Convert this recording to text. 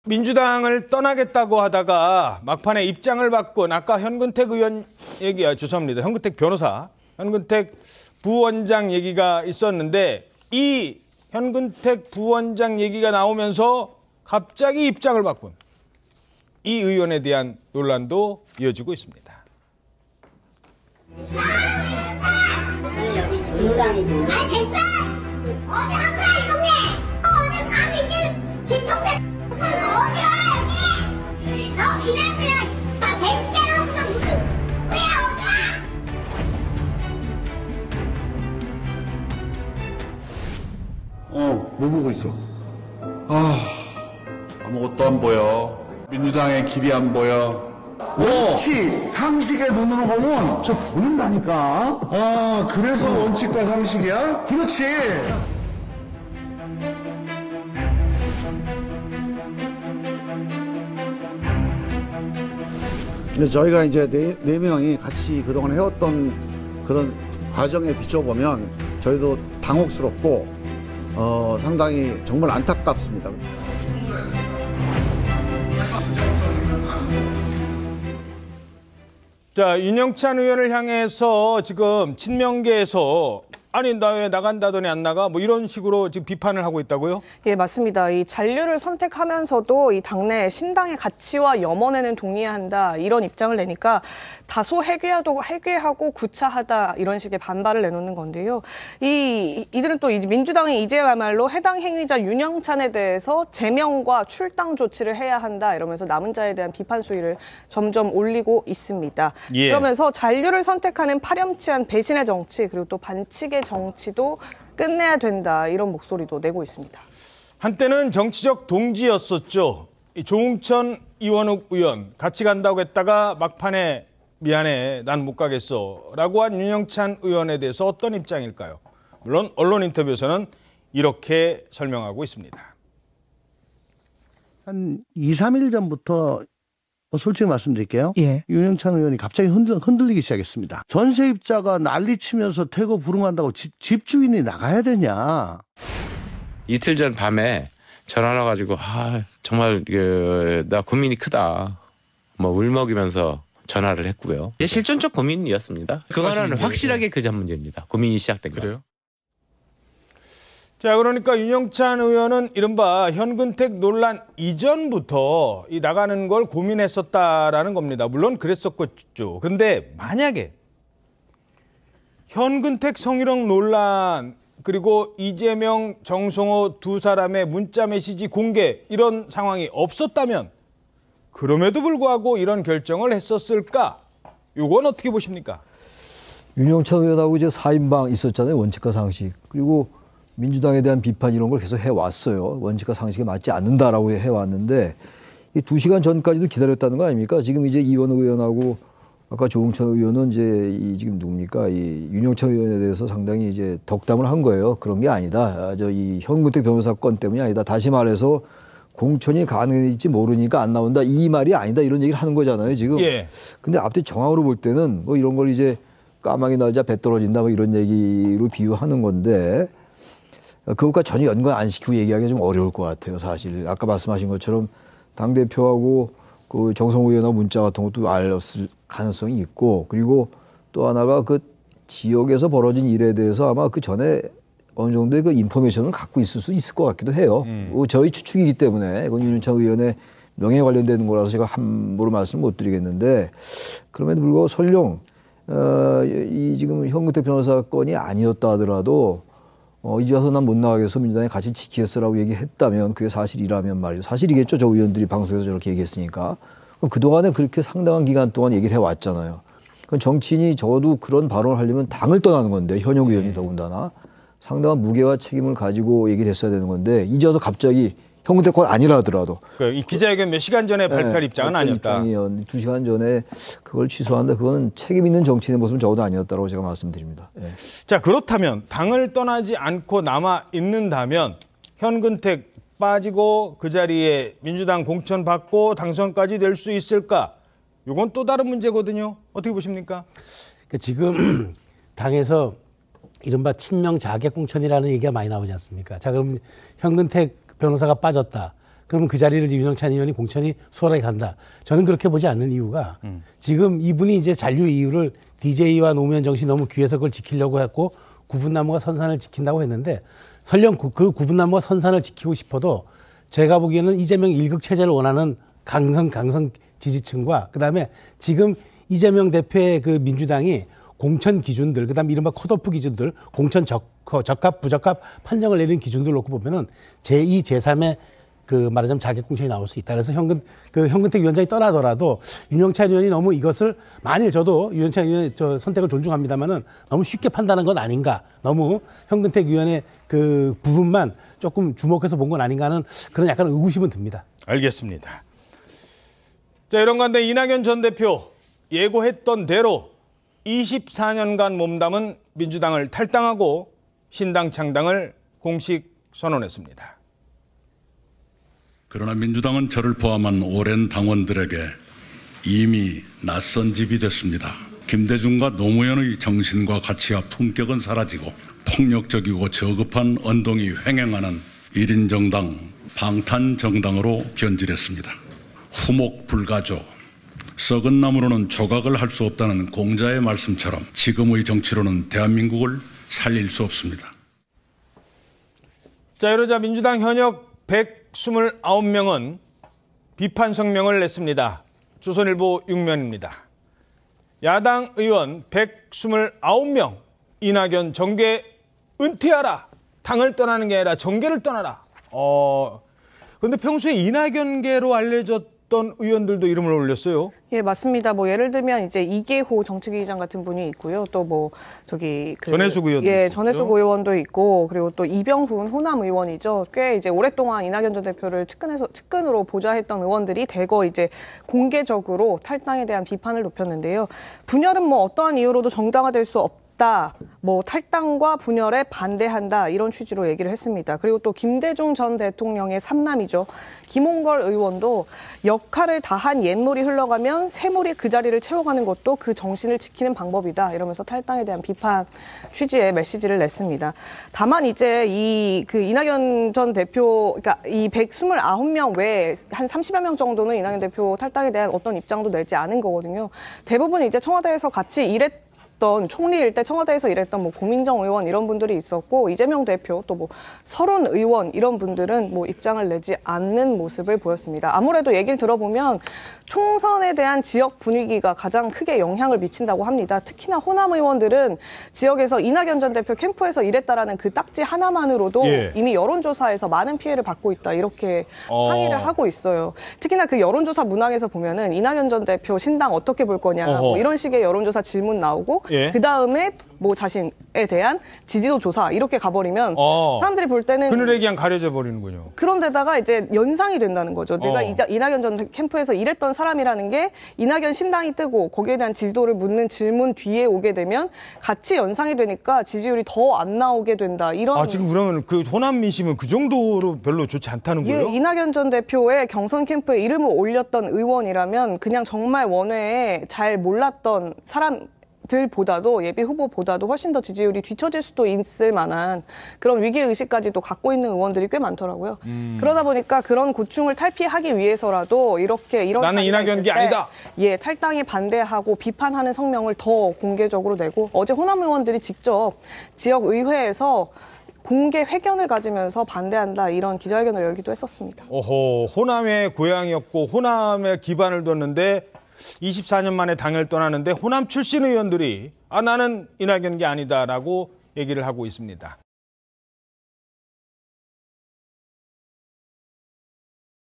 민주당을 떠나겠다고 하다가 막판에 입장을 바꾼 아까 현근택 의원 죄송합니다. 현근택 변호사, 현근택 부원장 얘기가 있었는데 이 현근택 부원장 얘기가 나오면서 갑자기 입장을 바꾼 이 의원에 대한 논란도 이어지고 있습니다. 여기 민주당이고. 아 됐어! 어디 한 거야 이 동네! 어디 감히 이제 김동생 어디로 여기! 너 지났어요! 배신자로 무슨 왜 어디야! 뭐 보고 있어? 아무것도 안 보여. 민주당의 길이 안 보여. 원칙, 상식의 눈으로 보면 저 보인다니까. 그래서 원칙과 상식이야? 그렇지. 근데 저희가 이제 네 명이 같이 그동안 해왔던 그런 과정에 비춰보면 저희도 당혹스럽고 상당히 정말 안타깝습니다. 자, 윤영찬 의원을 향해서 지금 친명계에서 아니 나 왜 나간다더니 안 나가? 뭐 이런 식으로 지금 비판을 하고 있다고요? 예, 맞습니다. 이 잔류를 선택하면서도 이 당내 신당의 가치와 염원에는 동의해야 한다 이런 입장을 내니까 다소 해괴하고 구차하다 이런 식의 반발을 내놓는 건데요. 이들은 또 민주당이 이제야말로 해당 행위자 윤영찬에 대해서 제명과 출당 조치를 해야 한다 이러면서 남은 자에 대한 비판 수위를 점점 올리고 있습니다. 예. 그러면서 잔류를 선택하는 파렴치한 배신의 정치 그리고 또 반칙의 정치도 끝내야 된다 이런 목소리도 내고 있습니다. 한때는 정치적 동지였었죠. 조응천 이원욱 의원 같이 간다고 했다가 막판에 미안해 난 못 가겠어 라고 한 윤영찬 의원에 대해서 어떤 입장일까요? 물론 언론 인터뷰에서는 이렇게 설명하고 있습니다. 한 2, 3일 전부터 솔직히 말씀드릴게요. 예. 윤영찬 의원이 갑자기 흔들리기 시작했습니다. 전세입자가 난리치면서 퇴거 불응한다고 집 주인이 나가야 되냐. 이틀 전 밤에 전화 와가지고 정말 나 고민이 크다. 뭐 울먹이면서 전화를 했고요. 실존적 고민이었습니다. 그거는 확실하게 그 전 문제입니다. 고민이 시작된 거예요. 그래요? 자, 그러니까 윤영찬 의원은 이른바 현근택 논란 이전부터 이 나가는 걸 고민했었다라는 겁니다. 물론 그랬었겠죠. 그런데 만약에 현근택 성희롱 논란 그리고 이재명, 정성호 두 사람의 문자 메시지 공개 이런 상황이 없었다면 그럼에도 불구하고 이런 결정을 했었을까? 이건 어떻게 보십니까? 윤영찬 의원하고 이제 4인방 있었잖아요. 원칙과 상식. 그리고 민주당에 대한 비판 이런 걸 계속 해왔어요. 원칙과 상식에 맞지 않는다라고 해왔는데 이 2시간 전까지도 기다렸다는 거 아닙니까? 지금 이제 이원욱 의원하고 아까 조응천 의원은 이제 지금 누굽니까? 이 윤영찬 의원에 대해서 상당히 이제 덕담을 한 거예요. 그런 게 아니다. 이 현근택 변호사 건 때문이 아니다. 다시 말해서 공천이 가능할지 모르니까 안 나온다. 이 말이 아니다. 이런 얘기를 하는 거잖아요. 지금. 예. 근데 앞뒤 정황으로 볼 때는 뭐 이런 걸 이제 까마귀 날자 배 떨어진다 뭐 이런 얘기로 비유하는 건데 그것과 전혀 연관 안 시키고 얘기하기가 좀 어려울 것 같아요, 사실. 아까 말씀하신 것처럼 당대표하고 그 정성호 의원하고 문자 같은 것도 알았을 가능성이 있고 그리고 또 하나가 그 지역에서 벌어진 일에 대해서 아마 그 전에 어느 정도의 그 인포메이션을 갖고 있을 수 있을 것 같기도 해요. 저희 추측이기 때문에 이건 윤영찬 의원의 명예에 관련되는 거라서 제가 함부로 말씀 못 드리겠는데 그럼에도 불구하고 설령 이 지금 현근택 변호사 건이 아니었다 하더라도 이제 와서 난 못 나가겠어 민주당이 같이 지키겠어라고 얘기했다면 그게 사실이라면 말이죠. 사실이겠죠. 저 의원들이 방송에서 저렇게 얘기했으니까. 그럼 그동안에 그렇게 상당한 기간 동안 얘기를 해왔잖아요. 그럼 정치인이 적어도 그런 발언을 하려면 당을 떠나는 건데 현역 의원이 더군다나 상당한 무게와 책임을 가지고 얘기를 했어야 되는 건데 이제 와서 갑자기 현근택 건 아니라 하더라도 이 기자회견 몇 시간 전에 발표할 입장은 아니었다. 2시간 전에 그걸 취소한다. 그거는 책임 있는 정치인의 모습은 적어도 아니었다고 제가 말씀드립니다. 예. 자, 그렇다면 당을 떠나지 않고 남아 있는다면 현근택 빠지고 그 자리에 민주당 공천 받고 당선까지 될 수 있을까? 이건 또 다른 문제거든요. 어떻게 보십니까? 그러니까 지금 당에서 이른바 친명 자객 공천이라는 얘기가 많이 나오지 않습니까? 자, 그럼 현근택 변호사가 빠졌다. 그러면 그 자리를 이제 윤영찬 의원이 공천이 수월하게 간다. 저는 그렇게 보지 않는 이유가 지금 이분이 이제 잔류 이유를 DJ와 노무현 정신이 너무 귀해서 그걸 지키려고 했고 구분나무가 선산을 지킨다고 했는데 설령 그 구분나무가 선산을 지키고 싶어도 제가 보기에는 이재명 일극 체제를 원하는 강성 지지층과 그다음에 지금 이재명 대표의 그 민주당이 공천 기준들, 그다음에 이른바 컷오프 기준들, 공천 적합, 부적합 판정을 내리는 기준들 놓고 보면은 제2, 제3의 그 말하자면 자객 공천이 나올 수 있다. 그래서 현근택 위원장이 떠나더라도 윤영찬 의원이 너무 이것을 만일 저도 윤영찬 의원의 선택을 존중합니다만은 너무 쉽게 판단한 건 아닌가. 너무 현근택 의원의 그 부분만 조금 주목해서 본 건 아닌가 하는 그런 약간 의구심은 듭니다. 알겠습니다. 자, 이런 가운데 이낙연 전 대표 예고했던 대로 24년간 몸담은 민주당을 탈당하고 신당 창당을 공식 선언했습니다. 그러나 민주당은 저를 포함한 오랜 당원들에게 이미 낯선 집이 됐습니다. 김대중과 노무현의 정신과 가치와 품격은 사라지고 폭력적이고 저급한 언동이 횡행하는 1인 정당, 방탄 정당으로 변질했습니다. 후목불가조, 썩은 나무로는 조각을 할 수 없다는 공자의 말씀처럼 지금의 정치로는 대한민국을 살릴 수 없습니다. 자, 이러자 민주당 현역 129명은 비판 성명을 냈습니다. 조선일보 6면입니다. 야당 의원 129명, 이낙연 정계 은퇴하라. 당을 떠나는 게 아니라 정계를 떠나라. 그런데 평소에 이낙연계로 알려졌던 의원들도 이름을 올렸어요. 예, 맞습니다. 뭐 예를 들면 이제 이계호 정책위의장 같은 분이 있고요. 또 뭐 전해숙 의원도 있었죠. 전해숙 의원도 있고, 그리고 또 이병훈 호남 의원이죠. 꽤 이제 오랫동안 이낙연 전 대표를 측근으로 보좌했던 의원들이 대거 이제 공개적으로 탈당에 대한 비판을 높였는데요. 분열은 뭐 어떠한 이유로도 정당화될 수 없다. 뭐 탈당과 분열에 반대한다 이런 취지로 얘기를 했습니다. 그리고 또 김대중 전 대통령의 삼남이죠. 김홍걸 의원도 역할을 다한 옛물이 흘러가면 새물이 그 자리를 채워가는 것도 그 정신을 지키는 방법이다 이러면서 탈당에 대한 비판 취지의 메시지를 냈습니다. 다만 이제 이낙연 전 대표, 그러니까 이 129명 외에 한 30여 명 정도는 이낙연 대표 탈당에 대한 어떤 입장도 내지 않은 거거든요. 대부분 이제 청와대에서 같이 총리일 때 청와대에서 일했던 뭐 고민정 의원 이런 분들이 있었고, 이재명 대표 또 뭐 서른 의원 이런 분들은 뭐 입장을 내지 않는 모습을 보였습니다. 아무래도 얘기를 들어보면 총선에 대한 지역 분위기가 가장 크게 영향을 미친다고 합니다. 특히나 호남 의원들은 지역에서 이낙연 전 대표 캠프에서 일했다라는 그 딱지 하나만으로도 이미 여론조사에서 많은 피해를 받고 있다 이렇게 항의를 하고 있어요. 특히나 그 여론조사 문항에서 보면은 이낙연 전 대표 신당 어떻게 볼 거냐 뭐 이런 식의 여론조사 질문 나오고 그 다음에 뭐 자신에 대한 지지도 조사 이렇게 가버리면 사람들이 볼 때는 그늘에 그냥 가려져 버리는군요. 그런데다가 이제 연상이 된다는 거죠. 내가 이낙연 전 캠프에서 일했던 사람이라는 게 이낙연 신당이 뜨고 거기에 대한 지지도를 묻는 질문 뒤에 오게 되면 같이 연상이 되니까 지지율이 더 안 나오게 된다. 이런. 지금 그러면 그 호남 민심은 그 정도로 별로 좋지 않다는 거예요? 이낙연 전 대표의 경선 캠프에 이름을 올렸던 의원이라면 그냥 정말 원외에 잘 몰랐던 사람들보다도 예비 후보보다도 훨씬 더 지지율이 뒤처질 수도 있을 만한 그런 위기의식까지도 갖고 있는 의원들이 꽤 많더라고요. 그러다 보니까 그런 고충을 탈피하기 위해서라도 이런 나는 이낙연이 아니다. 탈당에 반대하고 비판하는 성명을 더 공개적으로 내고, 어제 호남 의원들이 직접 지역 의회에서 공개 회견을 가지면서 반대한다 이런 기자회견을 열기도 했었습니다. 호남의 고향이었고 호남에 기반을 뒀는데 24년 만에 당을 떠나는데 호남 출신 의원들이 나는 이낙연이 아니다라고 얘기를 하고 있습니다.